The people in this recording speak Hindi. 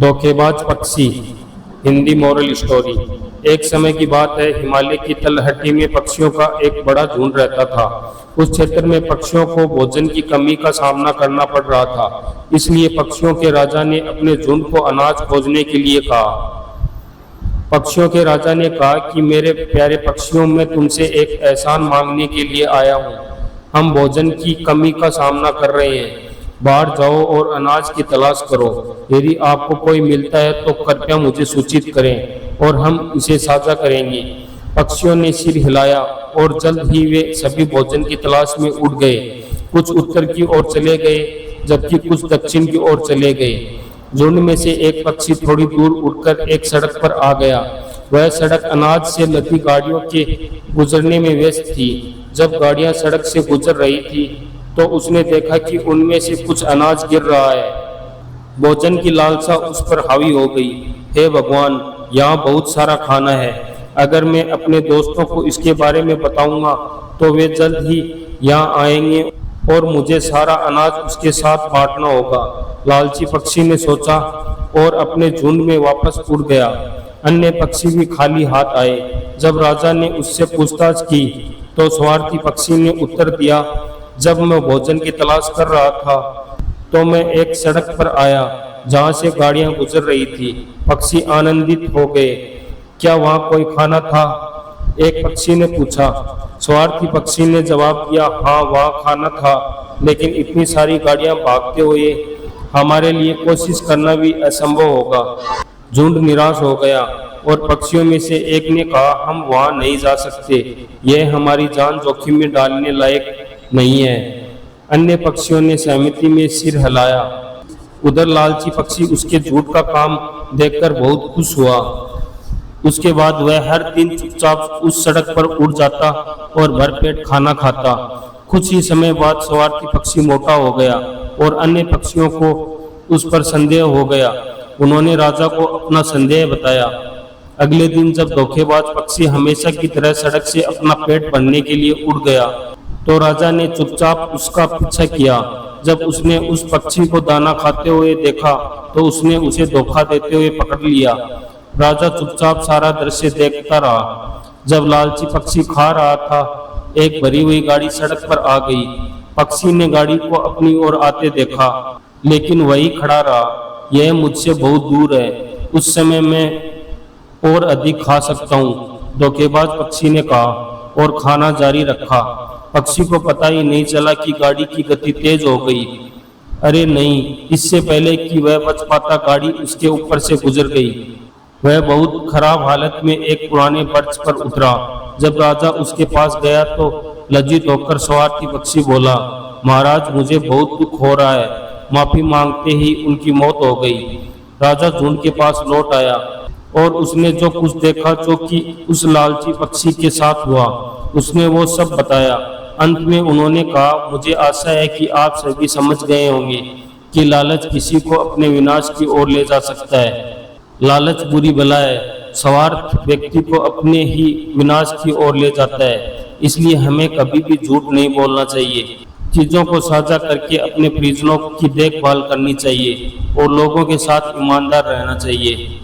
धोखेबाज पक्षी। Hindi moral story. एक समय की बात है, हिमालय की तलहटी में पक्षियों का एक बड़ा झुंड रहता था। उस क्षेत्र में पक्षियों को भोजन की कमी का सामना करना पड़ रहा था। इसलिए पक्षियों के राजा ने अपने झुंड को अनाज खोजने के लिए कहा। पक्षियों के राजा ने कहा कि मेरे प्यारे पक्षियों, मैं तुमसे एक एहसान मांगने के लिए आया हूँ। हम भोजन की कमी का सामना कर रहे हैं। बाहर जाओ और अनाज की तलाश करो। यदि आपको कोई मिलता है तो कृपया मुझे सूचित करें और हम इसे साझा करेंगे। पक्षियों ने सिर हिलाया और जल्द ही वे सभी भोजन की तलाश में उड़ गए। कुछ उत्तर की ओर चले गए जबकि कुछ दक्षिण की ओर चले गए। झुंड में से एक पक्षी थोड़ी दूर उड़कर एक सड़क पर आ गया। वह सड़क अनाज से लदी गाड़ियों के गुजरने में व्यस्त थी। जब गाड़ियां सड़क से गुजर रही थी तो उसने देखा कि उनमें से कुछ अनाज गिर रहा है। भोजन की लालसा उस पर हावी हो गई। हे भगवान, यहाँ बहुत सारा खाना है। अगर मैं अपने दोस्तों को इसके बारे में बताऊंगा तो वे जल्द ही यहाँ आएंगे और मुझे सारा अनाज उसके साथ बांटना होगा। लालची पक्षी ने सोचा और अपने झुंड में वापस उड़ गया। अन्य पक्षी भी खाली हाथ आए। जब राजा ने उससे पूछताछ की तो स्वार्थी पक्षी ने उत्तर दिया, जब मैं भोजन की तलाश कर रहा था तो मैं एक सड़क पर आया जहां से गाड़ियां गुजर रही थी। पक्षी आनंदित हो गए। क्या वहां कोई खाना था? एक पक्षी ने पूछा। स्वार्थी पक्षी ने जवाब दिया, हाँ, वहां खाना था, लेकिन इतनी सारी गाड़ियां भागते हुए हमारे लिए कोशिश करना भी असंभव होगा। झुंड निराश हो गया और पक्षियों में से एक ने कहा, हम वहां नहीं जा सकते। यह हमारी जान जोखिम में डालने लायक नहीं है। अन्य पक्षियों ने सहमति में सिर हिलाया। उधर लालची पक्षी उसके झूठ का काम देखकर बहुत खुश हुआ। उसके बाद वह हर दिन चुपचाप उस सड़क पर उड़ जाता और भरपेट खाना खाता। कुछ ही समय बाद स्वार्थी पक्षी मोटा हो गया और अन्य पक्षियों को उस पर संदेह हो गया। उन्होंने राजा को अपना संदेह बताया। अगले दिन जब धोखेबाज पक्षी हमेशा की तरह सड़क से अपना पेट भरने के लिए उड़ गया तो राजा ने चुपचाप उसका पीछा किया। जब उसने उस पक्षी को दाना खाते हुए देखा तो उसने उसे धोखा देते हुए पकड़ लिया। राजा चुपचाप सारा दृश्य देखता रहा। जब लालची पक्षी खा रहा था, एक भरी हुई गाड़ी सड़क पर आ गई। पक्षी ने गाड़ी को अपनी ओर आते देखा, लेकिन वही खड़ा रहा। यह मुझसे बहुत दूर है, उस समय मैं और अधिक खा सकता हूँ, धोखेबाज पक्षी ने कहा और खाना जारी रखा। पक्षी को पता ही नहीं चला कि गाड़ी की गति तेज हो गई। अरे नहीं, इससे पहले कि वह बच पाता गाड़ी उसके ऊपर से गुजर गई। वह बहुत खराब हालत में एक पुराने बर्च पर उतरा। जब राजा उसके पास गया तो लज्जित होकर स्वार्थी पक्षी बोला, महाराज, मुझे बहुत दुख हो रहा है। माफी मांगते ही उनकी मौत हो गई। राजा झुंड के पास लौट आया और उसने जो कुछ देखा जो कि उस लालची पक्षी के साथ हुआ, उसने वो सब बताया। अंत में उन्होंने कहा, मुझे आशा है कि आप सभी समझ गए होंगे कि लालच किसी को अपने विनाश की ओर ले जा सकता है। लालच बुरी बला है। स्वार्थ व्यक्ति को अपने ही विनाश की ओर ले जाता है। इसलिए हमें कभी भी झूठ नहीं बोलना चाहिए। चीजों को साझा करके अपने परिजनों की देखभाल करनी चाहिए और लोगों के साथ ईमानदार रहना चाहिए।